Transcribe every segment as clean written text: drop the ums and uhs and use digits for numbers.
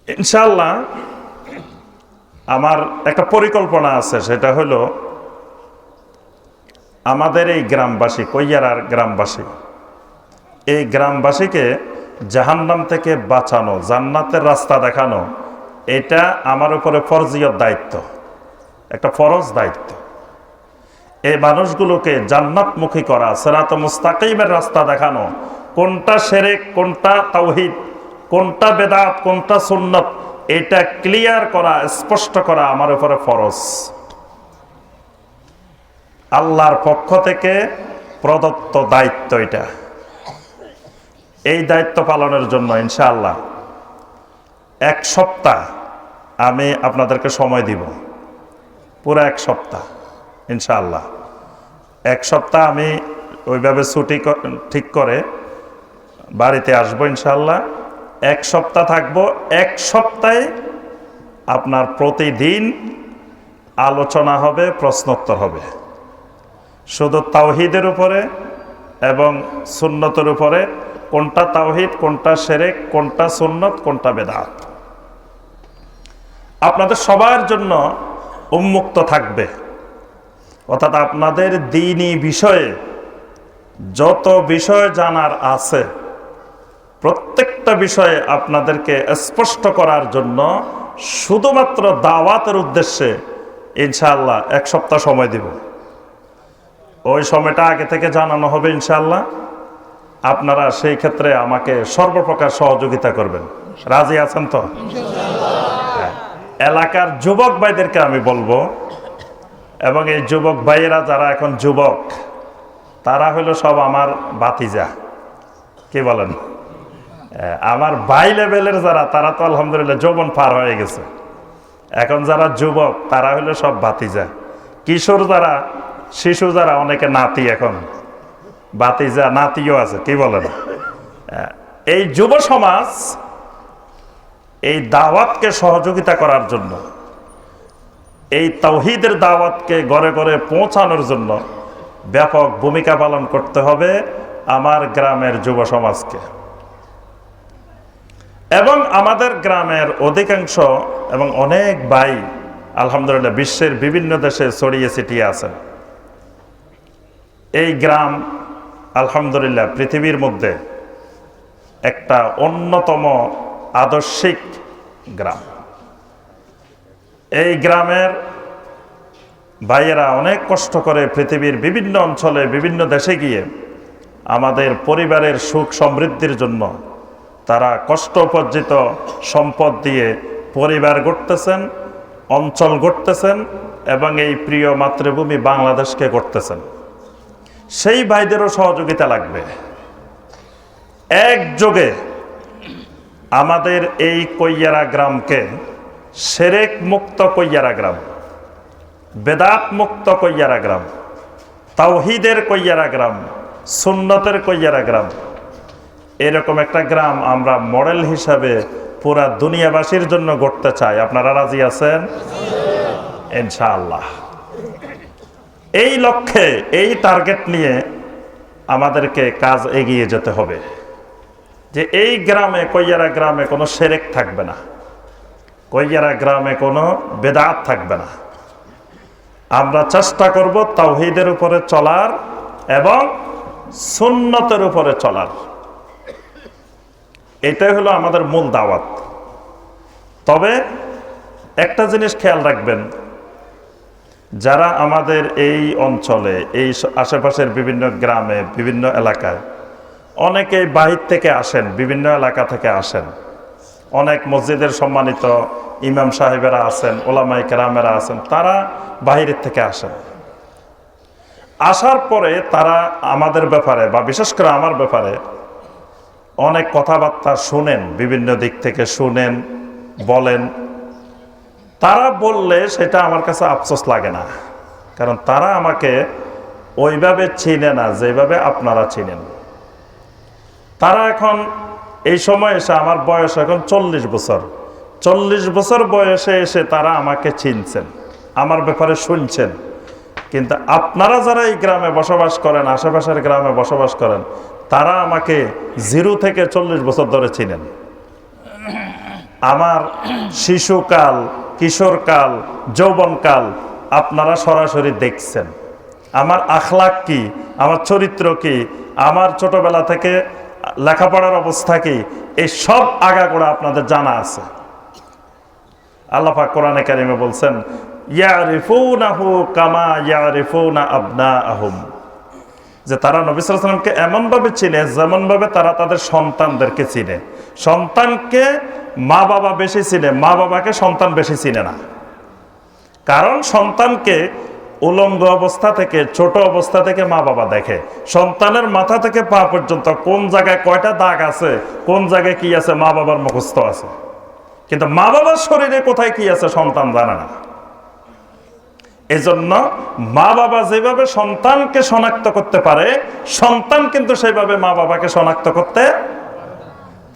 ইনশাআল্লাহ আমার একটা পরিকল্পনা আছে, সেটা হলো আমাদের এই গ্রামবাসী, কৈয়ারার গ্রামবাসী, এই গ্রামবাসীকে জাহান্নাম থেকে বাঁচানো, জান্নাতের রাস্তা দেখানো, এটা আমার উপরে ফরজিয়ত দায়িত্ব, একটা ফরজ দায়িত্ব। এই মানুষগুলোকে জান্নাতমুখী করা, সিরাতে মুস্তাকিমের রাস্তা দেখানো, কোনটা শিরক, কোনটা তাওহীদ, কোনটা বেদাত, কোনটা সুন্নত, এটা ক্লিয়ার করা, স্পষ্ট করা আমার উপরে ফরজ। আল্লাহর পক্ষ থেকে প্রদত্ত দায়িত্ব এটা। এই দায়িত্ব পালনের জন্য ইনশাআল্লাহ 1 সপ্তাহ আমি আপনাদেরকে সময় দিব, পুরো 1 সপ্তাহ ইনশাআল্লাহ। 1 সপ্তাহ আমি ওইভাবে ছুটি ঠিক করে বাড়িতে আসবো ইনশাআল্লাহ। 1 সপ্তাহ থাকবো। 1 সপ্তাহে আপনার প্রতিদিন আলোচনা হবে, প্রশ্নোত্তর হবে, শুধু তাওহীদের উপরে এবং সুন্নতের উপরে। কোনটা তাওহীদ, কোনটা শিরক, কোনটা সুন্নত, কোনটা বেদাত, আপনাদের সবার জন্য উন্মুক্ত থাকবে। অর্থাৎ আপনাদের দ্বীনি বিষয়ে যত বিষয় জানার আছে, প্রত্যেকটা বিষয়ে আপনাদেরকে স্পষ্ট করার জন্য শুধুমাত্র দাওয়াতের উদ্দেশ্যে ইনশাআল্লাহ 1 সপ্তাহ সময় দিব। ওই সময়টা আগে থেকে জানানো হবে ইনশাআল্লাহ। আপনারা সেই ক্ষেত্রে আমাকে সর্বপ্রকার সহযোগিতা করবেন। রাজি আছেন তো? হ্যাঁ। এলাকার যুবক ভাইদেরকে আমি বলবো, এবং এই যুবক ভাইয়েরা যারা এখন যুবক, তারা হলো সব আমার ভাতিজা। কি বলেন? আমার ভাই লেভেলের যারা, তারা তো আলহামদুলিল্লাহ যৌবন পার হয়ে গেছে। এখন যারা যুবক, তারা হলো সব ভাতিজা। কিশোর যারা, শিশু যারা, অনেকে নাতি, এখন ভাতিজা নাতিও আছে। কি বলেন? এই যুব সমাজ এই দাওয়াতকে সহযোগিতা করার জন্য, এই তাওহীদের দাওয়াতকে ঘরে ঘরে পৌঁছানোর জন্য ব্যাপক ভূমিকা পালন করতে হবে আমার গ্রামের যুব সমাজকে। এবং আমাদের গ্রামের অধিকাংশ এবং অনেক ভাই আলহামদুলিল্লাহ বিশ্বের বিভিন্ন দেশে ছড়িয়ে ছিটিয়ে আছেন। এই গ্রাম আলহামদুলিল্লাহ পৃথিবীর মধ্যে একটা অন্যতম আদর্শিক গ্রাম। এই গ্রামের ভাইয়েরা অনেক কষ্ট করে পৃথিবীর বিভিন্ন অঞ্চলে, বিভিন্ন দেশে গিয়ে আমাদের পরিবারের সুখ সমৃদ্ধির জন্য তারা কষ্ট উপার্জিত সম্পদ দিয়ে পরিবার গড়তেছেন, অঞ্চল গড়তেছেন, এবং এই প্রিয় মাতৃভূমি বাংলাদেশকে গড়তেছেন। সেই ভাইদেরও সহযোগিতা লাগবে। একযোগে আমাদের এই কৈয়ারা গ্রামকে শিরক মুক্ত কৈয়ারা গ্রাম, বেদাত মুক্ত কৈয়ারা গ্রাম, তাওহীদের কৈয়ারা গ্রাম, সুন্নতের কৈয়ারা গ্রাম, এরকম একটা গ্রাম আমরা মডেল হিসাবে পুরা দুনিয়াবাসীর জন্য গড়তে চাই। আপনারা রাজি আছেন? ইনশাআল্লাহ। এই লক্ষ্যে, এই টার্গেট নিয়ে আমাদেরকে কাজ এগিয়ে যেতে হবে যে এই গ্রামে, কৈয়ারা গ্রামে কোনো শিরক থাকবে না, কৈয়ারা গ্রামে কোনো বেদাত থাকবে না। আমরা চেষ্টা করব তাওহীদের উপরে চলার এবং সুন্নতের উপরে চলার। এটাই হলো আমাদের মূল দাওয়াত। তবে একটা জিনিস খেয়াল রাখবেন, যারা আমাদের এই অঞ্চলে, এই আশেপাশের বিভিন্ন গ্রামে, বিভিন্ন এলাকায়, অনেকেই বাহির থেকে আসেন, বিভিন্ন এলাকা থেকে আসেন, অনেক মসজিদের সম্মানিত ইমাম সাহেবেরা আছেন, ওলামাই কেরামেরা আছেন, তারা বাহিরের থেকে আসেন। আসার পরে তারা আমাদের ব্যাপারে, বা বিশেষ করে আমার ব্যাপারে অনেক কথাবার্তা শুনেন, বিভিন্ন দিক থেকে শুনেন, বলেন। তারা বললে সেটা আমার কাছে আফসোস লাগে না, কারণ তারা আমাকে ওইভাবে চিনে না যেভাবে আপনারা চিনেন। তারা এখন এই সময় এসে, আমার বয়স এখন 40 বছর, 40 বছর বয়সে এসে তারা আমাকে চিনছেন, আমার ব্যাপারে শুনছেন। কিন্তু আপনারা যারা এই গ্রামে বসবাস করেন, আশেপাশের গ্রামে বসবাস করেন, তারা আমাকে 0 থেকে 40 বছর ধরে চিনেন। আমার শিশুকাল, কিশোরকাল, যৌবনকাল আপনারা সরাসরি দেখছেন। আমার আখলাক কি, আমার চরিত্র কি, আমার ছোটবেলা থেকে লেখাপড়ার অবস্থা কি, এই সব আগাগোড়া আপনাদের জানা আছে। আল্লাহ পাক কোরআনে কারিমে বলছেন, ইয়ারিফুনাহু কামা ইয়ারিফুনা আবনাআহুম, যে তারা নবী সাল্লাল্লাহু আলাইহি ওয়াসাল্লামকে এমনভাবে চিনে যেমনভাবে তারা তাদের সন্তানদেরকে চিনে। সন্তানকে মা বাবা বেশি চিনে, মা বাবাকে সন্তান বেশি চিনে না। কারণ সন্তানকে উলঙ্গ অবস্থা থেকে, ছোট অবস্থা থেকে মা বাবা দেখে। সন্তানের মাথা থেকে পা পর্যন্ত কোন জায়গায় কয়টা দাগ আছে, কোন জায়গায় কি আছে, মা বাবার মুখস্থ আছে। কিন্তু মা বাবার শরীরে কোথায় কি আছে সন্তান জানে না। এজন্য মা বাবা যেভাবে সন্তানকে শনাক্ত করতে পারে, সন্তান কিন্তু সেইভাবে মা বাবাকে শনাক্ত করতে।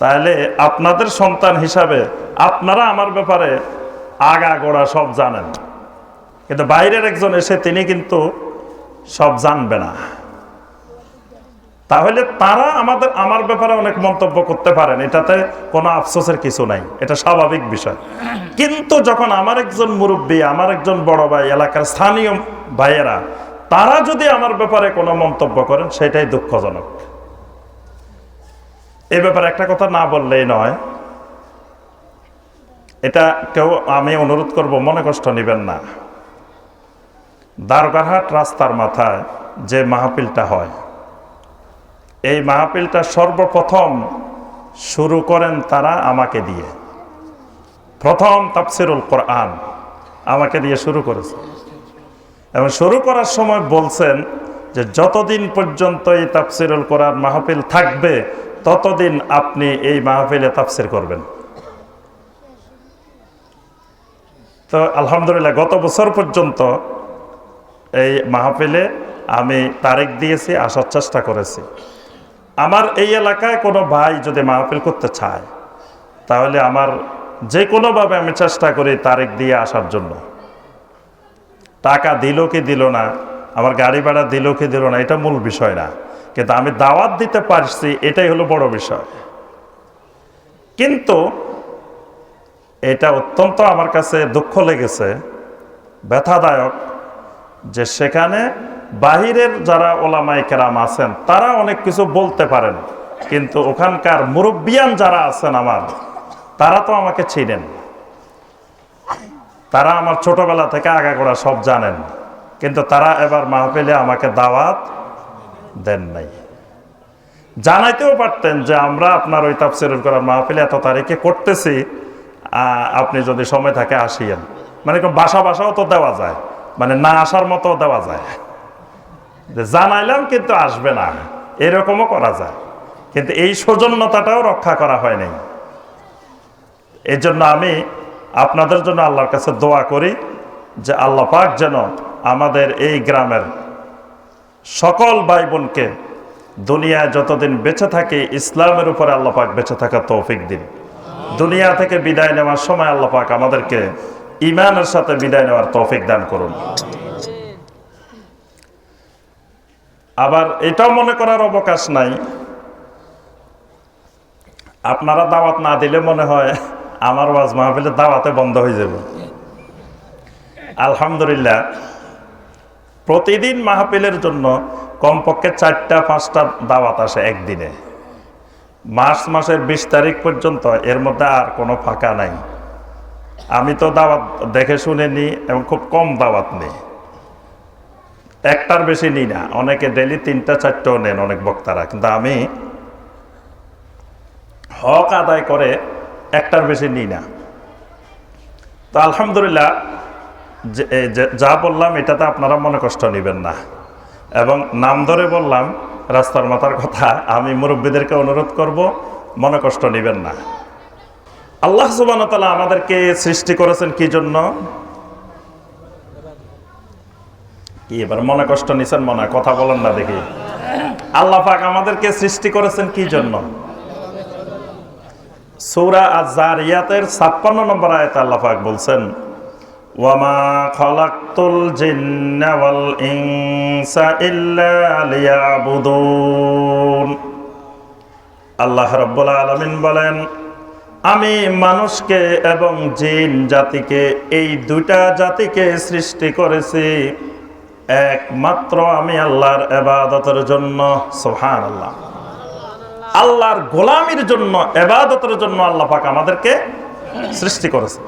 তাহলে আপনাদের সন্তান হিসাবে আপনারা আমার ব্যাপারে আগাগোড়া সব জানেন, কিন্তু বাইরের একজন এসে তিনি কিন্তু সব জানবে না। তাহলে তারা আমার ব্যাপারে অনেক মন্তব্য করতে পারেন, এটাতে কোনো আফসোসের কিছু নাই, এটা স্বাভাবিক বিষয়। কিন্তু যখন আমার একজন মুরব্বী, আমার একজন বড় ভাই, এলাকার স্থানীয় ভাইয়েরা তারা যদি আমার ব্যাপারে কোনো মন্তব্য করেন, সেটাই দুঃখজনক। এই ব্যাপারে একটা কথা না বললেই নয়, এটা কেউ, আমি অনুরোধ করব মনে কষ্ট নেবেন না। দারগারহাট রাস্তার মাথায় যে মাহফিলটা হয়, এই মাহফিলটা সর্বপ্রথম শুরু করেন তারা আমাকে দিয়ে। প্রথম তাফসিরুল কোরআন আমাকে দিয়ে শুরু করেছে, এবং শুরু করার সময় বলছেন যে যতদিন পর্যন্ত এই তাফসিরুল কোরআন মাহফিল থাকবে ততদিন আপনি এই মাহফিলে তাফসির করবেন। তো আলহামদুলিল্লাহ গত বছর পর্যন্ত এই মাহফিলে আমি তারিখ দিয়েছি, আসার চেষ্টা করেছি। আমার এই এলাকায় কোনো ভাই যদি মাহফিল করতে চায়, তাহলে আমার যে কোনোভাবে আমি চেষ্টা করি তারিখ দিয়ে আসার জন্য। টাকা দিল কি দিল না, আমার গাড়ি ভাড়া দিল কি দিল না, এটা মূল বিষয় না, কিন্তু আমি দাওয়াত দিতে পারছি, এটাই হলো বড় বিষয়। কিন্তু এটা অত্যন্ত আমার কাছে দুঃখ লেগেছে, ব্যথাদায়ক, যে সেখানে বাহিরের যারা ওলামায়ে কেরাম আছেন তারা অনেক কিছু বলতে পারেন, কিন্তু ওখানকার মুরব্বিয়ান যারা আছেন আমার, তারা তো আমাকে চিনেন, তারা আমার ছোটবেলা থেকে আগাগোড়া সব জানেন, কিন্তু তারা এবার মাহফিলে আমাকে দাওয়াত দেন নাই। জানাইতেও পারতেন যে আমরা আপনার ওই তাফসিরুল কোরআন মাহফিলে এত তারিখে করতেছি, আপনি যদি সময় থাকে আসিয়েন। মানে বাসাও তো দেওয়া যায়, মানে না আসার মতো দেওয়া যায়, জানাইলাম কিন্তু আসবে না, এরকমও করা যায়, কিন্তু এই সৌজন্যতাটাও রক্ষা করা হয় নাই। এই জন্য আমি আপনাদের জন্য আল্লাহর কাছে দোয়া করি যে আল্লাহ পাক যেন আমাদের এই গ্রামের সকল ভাই বোনকে দুনিয়ায় যতদিন বেঁচে থাকে ইসলামের উপরে আল্লাহ পাক বেঁচে থাকার তৌফিক দিন। দুনিয়া থেকে বিদায় নেওয়ার সময় আল্লাহ পাক আমাদেরকে ঈমানের সাথে বিদায় নেওয়ার তৌফিক দান করুন। আবার এটাও মনে করার অবকাশ নাই, আপনারা দাওয়াত না দিলে মনে হয় আমার ওয়াজ মাহফিলের দাওয়াতে বন্ধ হয়ে যাবে। আলহামদুলিল্লাহ প্রতিদিন মাহফিলের জন্য কমপক্ষে 4টা-5টা দাওয়াত আসে একদিনে। মার্চ মাসের 20 তারিখ পর্যন্ত এর মধ্যে আর কোনো ফাঁকা নাই। আমি তো দাওয়াত দেখে শুনে নিই এবং খুব কম দাওয়াত নেই, একটার বেশি নিই না। অনেকে ডেলি 3টা-4টাও নেন অনেক বক্তারা, কিন্তু আমি হক আদায় করে একটার বেশি নিই না। তো আলহামদুলিল্লাহ যা বললাম এটাতে আপনারা মনে কষ্ট নেবেন না, এবং নাম ধরে বললাম রাস্তার মাথার কথা। আমি মুরব্বীদেরকে অনুরোধ করব মনে কষ্ট নেবেন না। আল্লাহ সুবহানাহু ওয়া তাআলা আমাদেরকে সৃষ্টি করেছেন কি জন্য? কি এবার মনে কষ্ট নিছেন, মনে কথা বলেন না দেখি। আল্লাহ পাক আমাদেরকে সৃষ্টি করেছেন কি জন্য? সূরা আয-যারিয়াতের 56 নম্বর আয়াতে আল্লাহ পাক বলছেন, ওয়ামা খালাকতুল জিন্না ওয়াল ইনসা ইল্লা লিয়াবুদুন। আল্লাহ রাব্বুল আলামিন বলেন, আমি মানুষকে এবং জিন জাতিকে, এই দুইটা জাতিকে সৃষ্টি করেছি একমাত্র আমি আল্লাহর ইবাদতের জন্য। সুবহানাল্লাহ। আল্লাহর গোলামির জন্য, ইবাদতের জন্য আল্লাহ পাক আমাদেরকে সৃষ্টি করেছে।